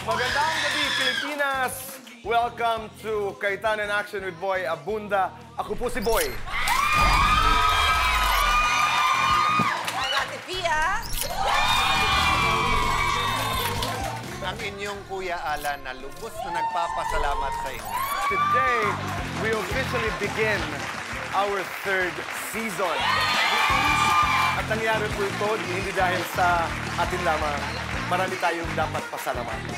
Magandang gabi, Pilipinas! Welcome to Kaitan in Action with Boy Abunda. Ako po si Boy. Ate Pia. Ang inyong Kuya Alan na lubos na nagpapasalamat sa inyo. Today, we officially begin our third season. At nangyari po ito hindi dahil sa atin lamang. Marami tayong dapat pasalamatan.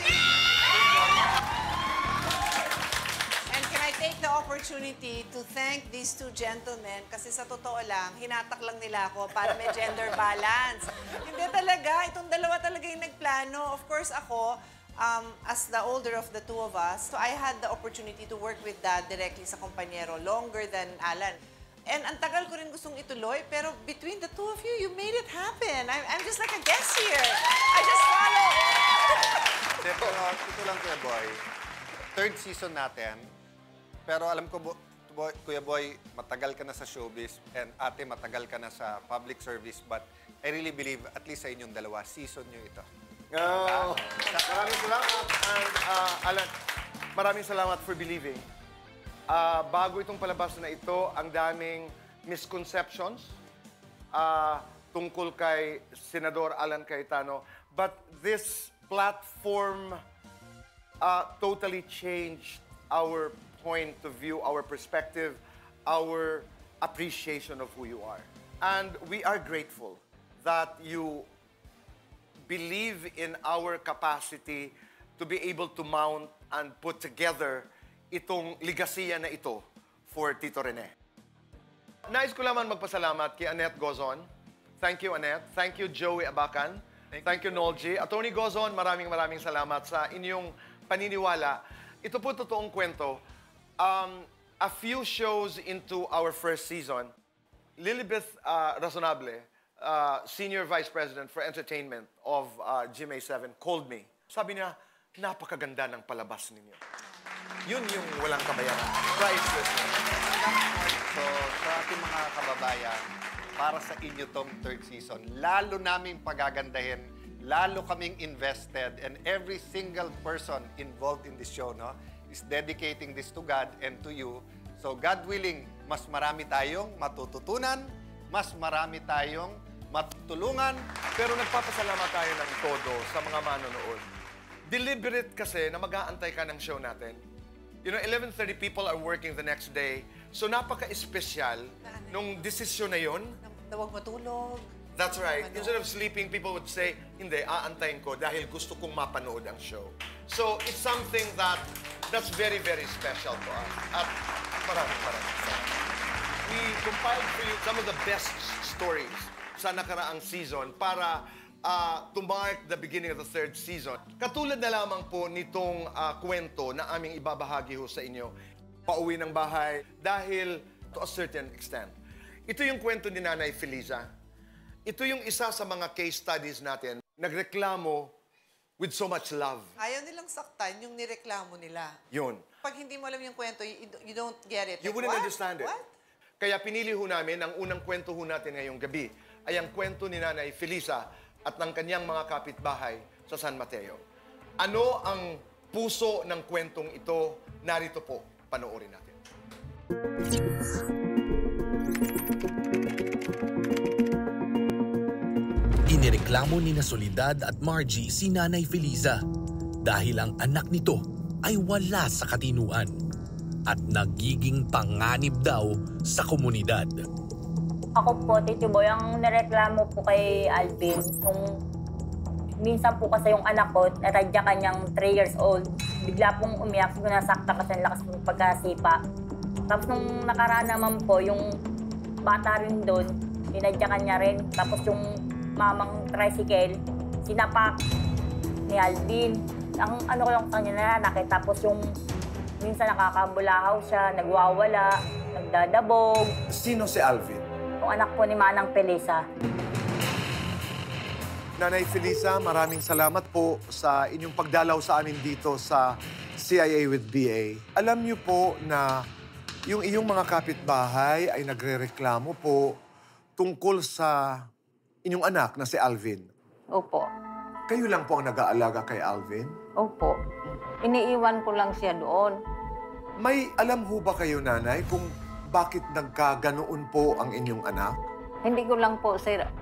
And can I take the opportunity to thank these two gentlemen kasi sa totoo lang, hinatak lang nila ako para may gender balance. Hindi talaga, itong dalawa talaga yung nagplano. Of course ako, as the older of the two of us, so I had the opportunity to work with Dad directly sa Compañero longer than Alan. And ang tagal ko rin gustong ituloy, pero between the two of you, you made it happen. I'm just like a guest here. I just follow. Pero ito lang, Kuya Boy. Third season natin. Pero alam ko, Kuya Boy, matagal ka na sa showbiz and ate, matagal ka na sa public service. But I really believe, at least sa inyong dalawa, season nyo ito. Oh, maraming salamat. And Alan, maraming salamat for believing. Bago itong palabas na ito, ang daming misconceptions tungkol kay Senador Alan Cayetano. But this platform totally changed our point of view, our perspective, our appreciation of who you are. And we are grateful that you believe in our capacity to be able to mount and put together itong ligasiya na ito for Tito Rene. Nais ko lamang magpasalamat kay Annette Gozon. Thank you, Annette. Thank you, Joey Abacan. Thank you, Nolji. Attorney Gozon, maraming salamat sa inyong paniniwala. Ito po totoong kwento. A few shows into our first season, Lilibeth Razonable, Senior Vice President for Entertainment of GMA7, called me. Sabi niya, napakaganda ng palabas ninyo. Yun yung walang kabayaran. Priceless. So, sa ating mga kababayan, para sa inyo tong third season, lalo naming pagagandahin, lalo kaming invested, and every single person involved in this show, no, is dedicating this to God and to you. So, God willing, mas marami tayong matututunan, mas marami tayong matutulungan. Pero nagpapasalamat tayo ng todo sa mga manonood. Deliberate kasi na mag-aantay ka ng show natin. You know, 11:30 people are working the next day. So napaka-espesyal nung desisyon na yun. Na huwag matulog. That's right. Instead of sleeping, people would say, hindi, aantayin ko dahil gusto kong mapanood ang show. So it's something that's very, very special to us. At maraming salamat. We compiled for you some of the best stories sa nakaraang season para to mark the beginning of the third season. Katulad na lamang po nitong kwento na aming ibabahagi ho sa inyo, pauwi ng bahay, dahil to a certain extent. Ito yung kwento ni Nanay Feliza. Ito yung isa sa mga case studies natin, nagreklamo with so much love. Ayaw nilang saktan yung nireklamo nila. Yun. Pag hindi mo alam yung kwento, you don't get it. You Like, wouldn't what? understand it. What? Kaya pinili ho namin, ang unang kwento ho natin ngayong gabi, ay ang kwento ni Nanay Feliza at ng kanyang mga kapitbahay sa San Mateo. Ano ang puso ng kwentong ito? Narito po, panoorin natin. Inireklamo ni Soledad at Margie si Nanay Feliza dahil ang anak nito ay wala sa katinuan at nagiging panganib daw sa komunidad. Ako po, Tito Boy, ang nareklamo po kay Alvin, kung minsan po kasi yung anak ko, natadya kanyang 3 years old, bigla pong umiyak, siguro nasakta kasi ang lakas ng pagkasipa. Tapos nung nakaraan naman po, yung bata rin doon, tinadya kanya rin. Tapos yung mamang tricycle, sinapak ni Alvin. Ang ano ko lang sa kanya nananakit, tapos yung minsan nakakabulahaw siya, nagwawala, nagdadabog. Sino si Alvin? Yung anak po ni Manang Felisa. Nanay Feliza, maraming salamat po sa inyong pagdalaw sa amin dito sa CIA with BA. Alam niyo po na yung iyong mga kapitbahay ay nagrereklamo po tungkol sa inyong anak na si Alvin. Opo. Kayo lang po ang nag-aalaga kay Alvin? Opo. Iniiwan ko lang siya doon. May alam ho ba kayo, nanay, kung bakit nagkaganoon po ang inyong anak? Hindi ko lang po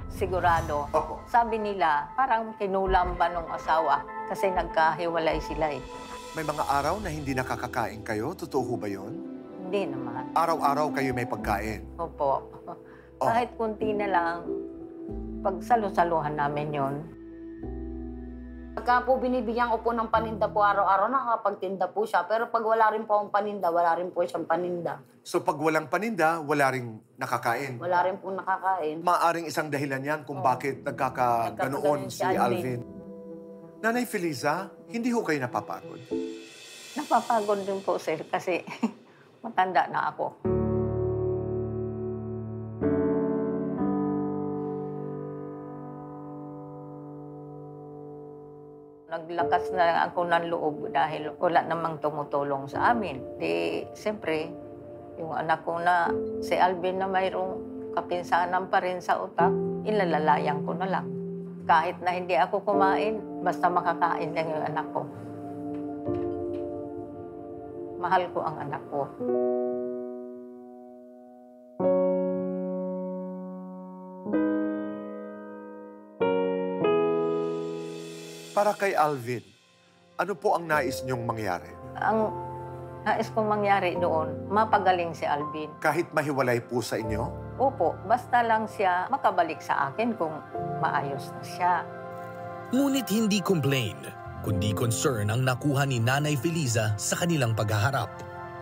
sigurado. Opo. Sabi nila, parang kinulam ba nung asawa kasi nagkahiwalay sila eh. May mga araw na hindi nakakakain kayo? Totoo ho ba yun? Hindi naman. Araw-araw kayo may pagkain? Opo. Kahit kunti na lang, pagsalo-saluhan namin yon. Pagka po binibigyan ko po ng paninda po araw-araw, nakakapagtinda po siya. Pero pag wala rin po akong paninda, wala rin po siyang paninda. So pag walang paninda, wala ring nakakain? Wala rin po nakakain. Maaring isang dahilan yan kung bakit nagkakaganoon si Alvin. Nanay Feliza, hindi ho kayo napapagod? Napapagod din po, sir, kasi matanda na ako. Naglakas na lang ako ng loob dahil wala namang tumutulong sa amin. Di, siyempre, yung anak ko na si Alvin na mayroong kapinsanan pa rin sa utak, ilalalayan ko na lang. Kahit na hindi ako kumain, basta makakain lang yung anak ko. Mahal ko ang anak ko. Para kay Alvin, ano po ang nais niyong mangyari? Ang nais kong mangyari doon, mapagaling si Alvin. Kahit mahiwalay po sa inyo? Opo, basta lang siya makabalik sa akin kung maayos na siya. Ngunit hindi complain, kundi concern ang nakuha ni Nanay Feliza sa kanilang paghaharap.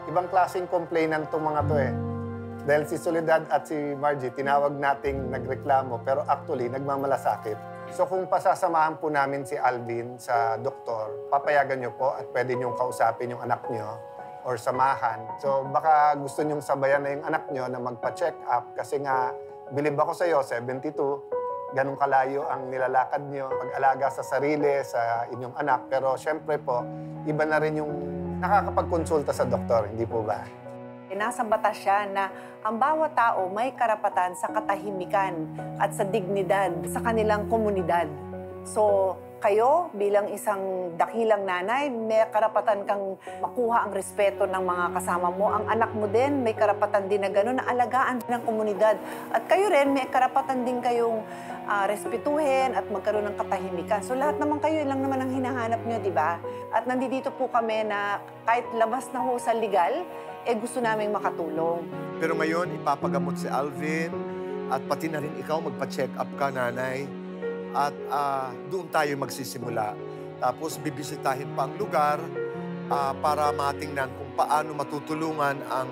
Ibang klaseng complainant itong mga to eh. Dahil si Soledad at si Margie, tinawag nating nagreklamo, pero actually, nagmamalasakit. So kung pasasamahan po namin si Alvin sa doktor, papayagan niyo po at pwede niyong kausapin yung anak niyo or samahan. So baka gusto niyong sabayan na yung anak niyo na magpa-check up kasi nga, bilib ako sa iyo, 72, ganun kalayo ang nilalakad niyo, pag-alaga sa sarili, sa inyong anak. Pero syempre po, iba na rin yung nakakapagkonsulta sa doktor, hindi po ba? Nasa batas siya na ang bawat tao may karapatan sa katahimikan at sa dignidad sa kanilang komunidad. So, kayo bilang isang dakilang nanay, may karapatan kang makuha ang respeto ng mga kasama mo. Ang anak mo din, may karapatan din na gano'n na alagaan ng komunidad. At kayo rin, may karapatan din kayong respetuhin at magkaroon ng katahimikan. So lahat naman kayo, lang naman ang hinahanap nyo, di ba? At nandito po kami na kahit labas na ho sa legal, gusto naming makatulong. Pero ngayon, ipapagamot si Alvin at pati na rin ikaw magpa-check up ka, nanay. At doon tayo magsisimula. Tapos bibisitahin pa ang lugar para matingnan kung paano matutulungan ang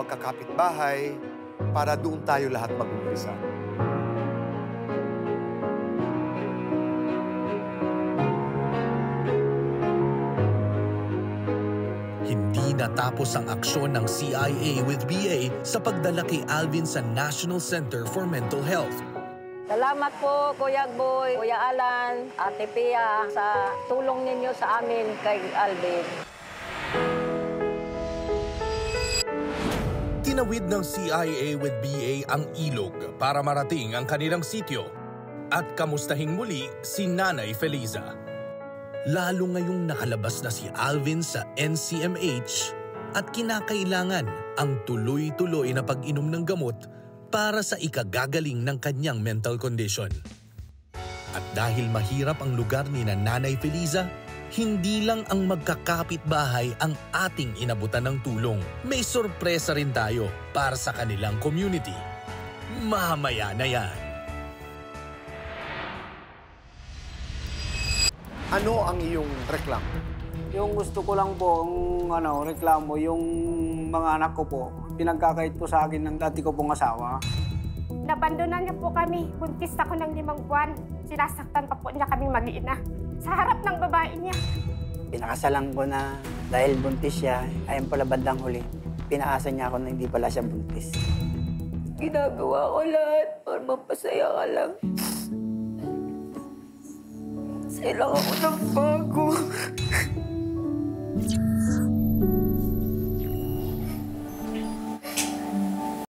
magkakapitbahay para doon tayo lahat mag-umpisa. Hindi natapos ang aksyon ng CIA with BA sa pagdala kay Alvin sa National Center for Mental Health. Salamat po, Kuya Boy, Kuya Alan, Ate Pia, sa tulong ninyo sa amin kay Alvin. Tinawid ng CIA with BA ang ilog para marating ang kanilang sityo at kamustahing muli si Nanay Feliza. Lalo ngayong nakalabas na si Alvin sa NCMH at kinakailangan ang tuloy-tuloy na pag-inom ng gamot para sa ikagagaling ng kanyang mental condition. At dahil mahirap ang lugar ni Nanay Feliza, hindi lang ang magkakapitbahay ang ating inabutan ng tulong. May sorpresa rin tayo para sa kanilang community. Mamaya na yan. Ano ang iyong reklamo? Yung gusto ko lang po, reklamo, yung mga anak ko po, pinagkakait po sa akin ng dati ko pong asawa. Nabandonan niya po kami. Buntis ako ng 5 buwan. Sinasaktan pa po niya kaming mag-iina. Sa harap ng babae niya. Pinakasalan ko na dahil buntis siya, ayun pala bandang huli, pinaasa niya ako na hindi pala siya buntis. Ginagawa ko lahat para mapasaya ka lang. Sailang ako ng bago.